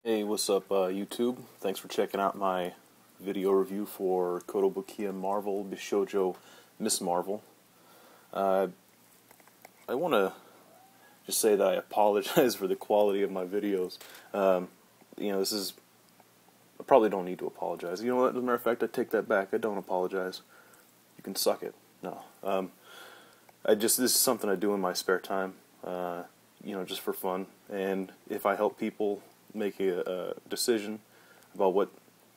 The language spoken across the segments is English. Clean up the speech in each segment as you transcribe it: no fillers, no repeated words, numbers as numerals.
Hey, what's up YouTube? Thanks for checking out my video review for Kotobukiya Bishoujo Miss Marvel. I want to just say that I apologize for the quality of my videos. This is... I probably don't need to apologize. You know what? As a matter of fact, I take that back. I don't apologize. You can suck it. No. This is something I do in my spare time, just for fun. And if I help people make a decision about what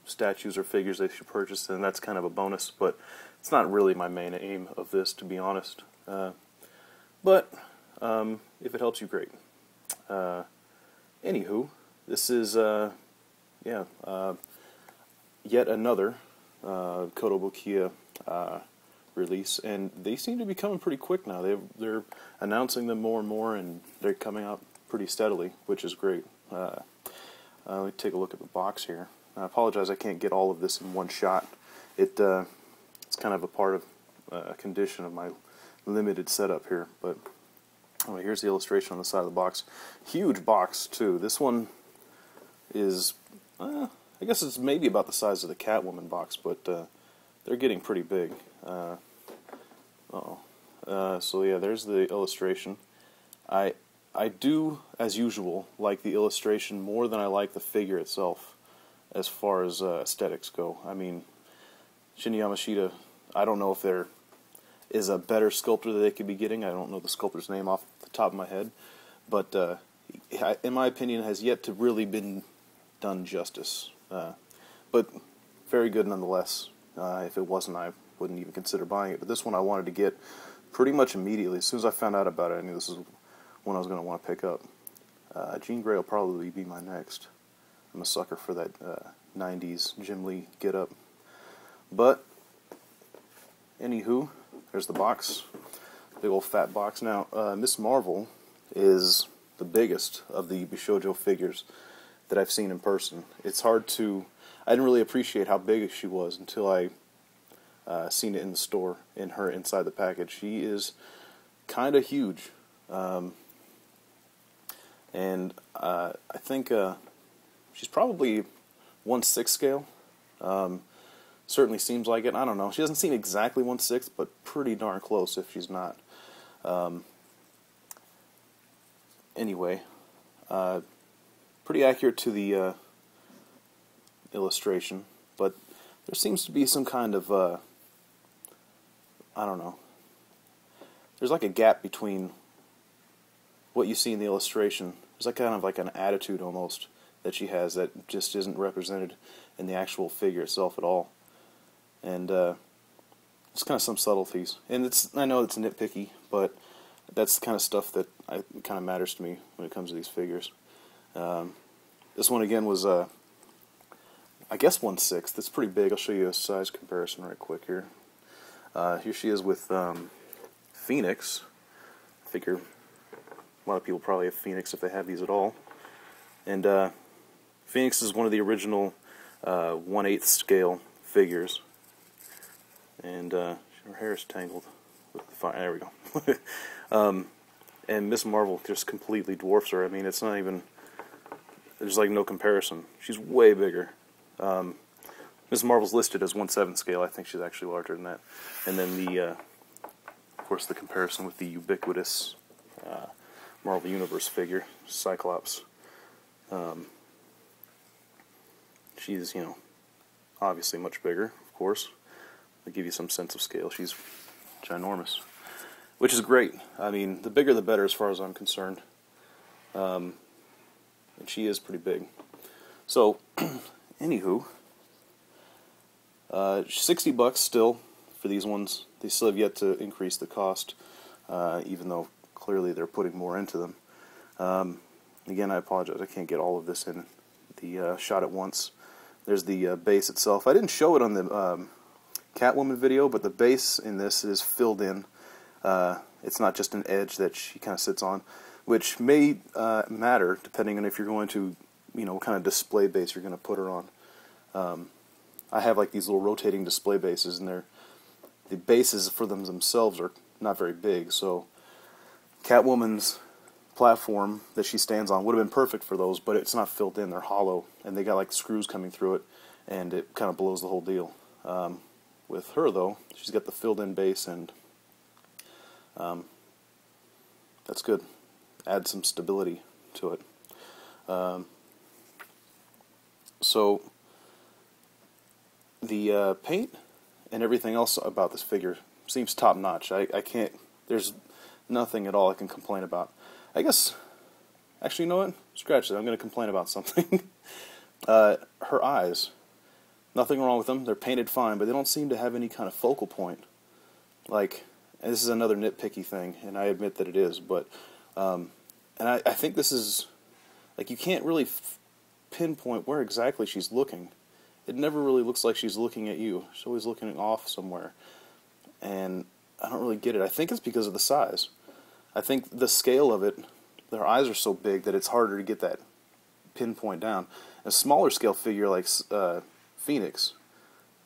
statues or figures they should purchase, then that's kind of a bonus, but it's not really my main aim of this, to be honest. But if it helps you, great. Anywho, this is yet another Kotobukiya release, and they seem to be coming pretty quick now. They're announcing them more and more, and they're coming out pretty steadily, which is great. Let me take a look at the box here. I apologize I can't get all of this in one shot. It's kind of a part of a condition of my limited setup here. But here's the illustration on the side of the box. Huge box too. This one is, I guess it's maybe about the size of the Catwoman box, but they're getting pretty big. So yeah, there's the illustration. I do, as usual, like the illustration more than I like the figure itself, as far as aesthetics go. I mean, Shinya Yamashita, I don't know if there is a better sculptor that they could be getting. I don't know the sculptor's name off the top of my head, but in my opinion, has yet to really been done justice. But very good nonetheless. If it wasn't, I wouldn't even consider buying it. But this one I wanted to get pretty much immediately. As soon as I found out about it, I knew this is one I was going to want to pick up. Jean Grey will probably be my next. I'm a sucker for that 90s Jim Lee get-up. But, anywho, there's the box. Big old fat box. Now, Miss Marvel is the biggest of the Bishoujo figures that I've seen in person. It's hard to... I didn't really appreciate how big she was until I seen it in the store, in her inside the package. She is kind of huge. And I think she's probably 1/6 scale. Certainly seems like it. I don't know. She doesn't seem exactly 1/6, but pretty darn close if she's not. Anyway, pretty accurate to the illustration, but there seems to be some kind of, I don't know. There's like a gap between what you see in the illustration. There's like kind of like an attitude almost that she has that just isn't represented in the actual figure itself at all. And it's kind of some subtleties. And I know it's nitpicky, but that's the kind of stuff that kind of matters to me when it comes to these figures. This one again was, I guess 1/6. That's pretty big. I'll show you a size comparison right quick here. Here she is with Phoenix. I figure a lot of people probably have Phoenix if they have these at all. And Phoenix is one of the original 1/8 scale figures. And her hair is tangled with the fire. There we go. And Miss Marvel just completely dwarfs her. I mean, it's not even... There's like no comparison. She's way bigger. Miss Marvel's listed as 1/7 scale. I think she's actually larger than that. And then of course, the comparison with the ubiquitous Marvel Universe figure, Cyclops. She's, obviously much bigger, of course. To give you some sense of scale, she's ginormous, which is great. I mean, the bigger the better as far as I'm concerned. And she is pretty big. So, anywho, $60 still for these ones. They still have yet to increase the cost, even though clearly they're putting more into them. Again, I apologize. I can't get all of this in the shot at once. There's the base itself. I didn't show it on the Catwoman video, but the base in this is filled in. It's not just an edge that she kind of sits on, which may matter depending on if you're going to what kind of display base you're going to put her on. I have like these little rotating display bases, and the bases for them themselves are not very big, so Catwoman's platform that she stands on would have been perfect for those, but it's not filled in. They're hollow, and they got like screws coming through it, and it kind of blows the whole deal. With her, though, she's got the filled-in base, and that's good. Add some stability to it. So the paint and everything else about this figure seems top-notch. I can't, there's nothing at all I can complain about. I guess, actually, you know what? Scratch that. I'm going to complain about something. Her eyes. Nothing wrong with them. They're painted fine, but they don't seem to have any kind of focal point. Like, and this is another nitpicky thing, and I admit that it is, but, and I think this is, like, you can't really pinpoint where exactly she's looking. It never really looks like she's looking at you. She's always looking off somewhere, and I don't really get it. I think it's because of the size. I think the scale of it, their eyes are so big that it's harder to get that pinpoint down. A smaller scale figure like Phoenix.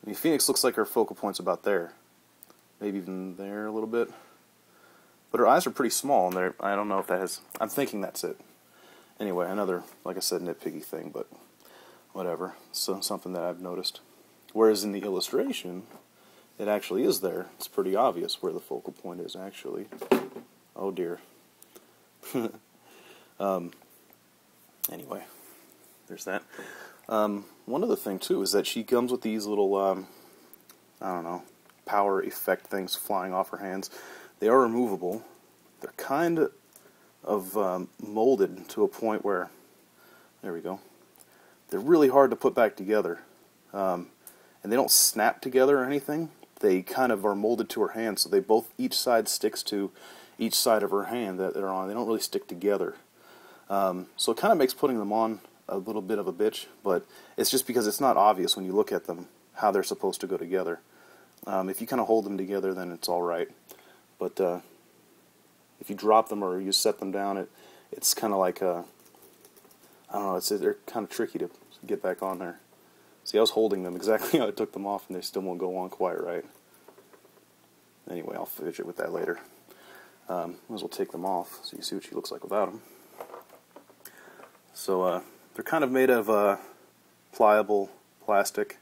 I mean, Phoenix looks like her focal point's about there. Maybe even there a little bit. But her eyes are pretty small, and I don't know if that has... I'm thinking that's it. Anyway, another, like I said, nitpicky thing, but whatever. So, something that I've noticed. Whereas in the illustration, it actually is there. It's pretty obvious where the focal point is, actually. Oh, dear. Anyway, there's that. One other thing, too, is that she comes with these little, I don't know, power effect things flying off her hands. They are removable. They're kind of molded to a point where, there we go, they're really hard to put back together. And they don't snap together or anything. They kind of are molded to her hand, so they both, each side sticks to each side of her hand that they're on. They don't really stick together. So it kind of makes putting them on a little bit of a bitch, but it's just because it's not obvious when you look at them how they're supposed to go together. If you kind of hold them together, then it's all right. But if you drop them or you set them down, it's kind of like I don't know. They're kind of tricky to get back on there. See, I was holding them exactly how I took them off, and they still won't go on quite right. Anyway, I'll fidget with that later. Might as well take them off so you see what she looks like without them. So they're kind of made of pliable plastic,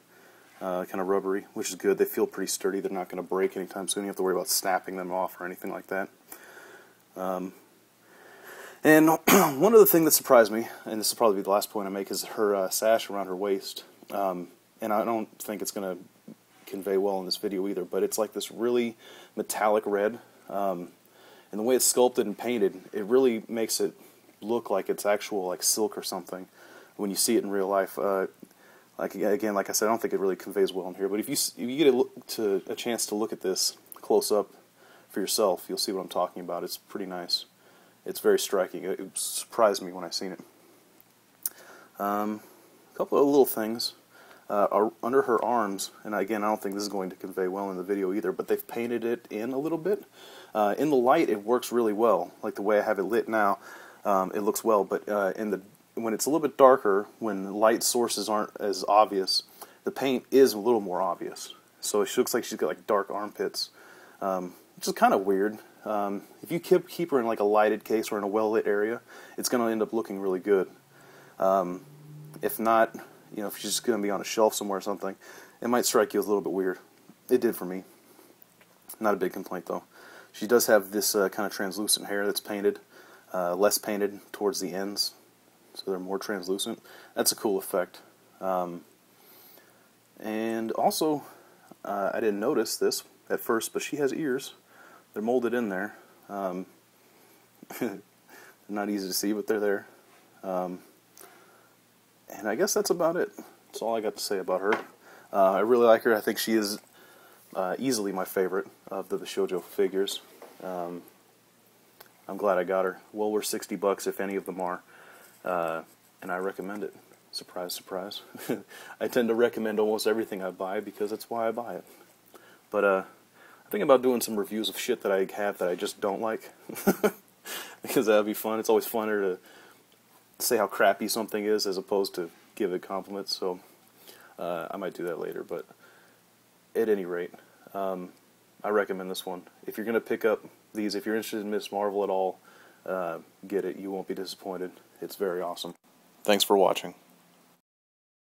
kind of rubbery, which is good. They feel pretty sturdy. They're not going to break anytime soon. You have to worry about snapping them off or anything like that. And one other thing that surprised me, and this will probably be the last point I make, is her sash around her waist. And I don't think it's going to convey well in this video either, but it's like this really metallic red. And the way it's sculpted and painted, it really makes it look like it's actual like silk or something when you see it in real life. Like I said, I don't think it really conveys well in here. But if you get a chance to look at this close up for yourself, you'll see what I'm talking about. It's pretty nice. It's very striking. It surprised me when I seen it. A couple of little things are under her arms, and again, I don't think this is going to convey well in the video either, but they've painted it in a little bit. In the light, it works really well. Like the way I have it lit now, it looks well, but when it's a little bit darker, when light sources aren't as obvious, the paint is a little more obvious. So she looks like she's got like dark armpits, which is kind of weird. If you keep her in like a lighted case or in a well-lit area, it's going to end up looking really good. If not, if she's just going to be on a shelf somewhere or something, it might strike you as a little bit weird. It did for me. Not a big complaint, though. She does have this kind of translucent hair that's painted, less painted towards the ends, so they're more translucent. That's a cool effect. And also, I didn't notice this at first, but she has ears. They're molded in there. They're not easy to see, but they're there. And I guess that's about it. That's all I got to say about her. I really like her. I think she is easily my favorite of the Bishoujo figures. I'm glad I got her. Well worth $60 if any of them are. And I recommend it. Surprise, surprise. I tend to recommend almost everything I buy because that's why I buy it. But I'm thinking about doing some reviews of shit that I have that I just don't like. Because that would be fun. It's always funner to say how crappy something is as opposed to give it compliments. So I might do that later. But at any rate, I recommend this one. If you're going to pick up these, if you're interested in Miss Marvel at all, get it. You won't be disappointed. It's very awesome. Thanks for watching.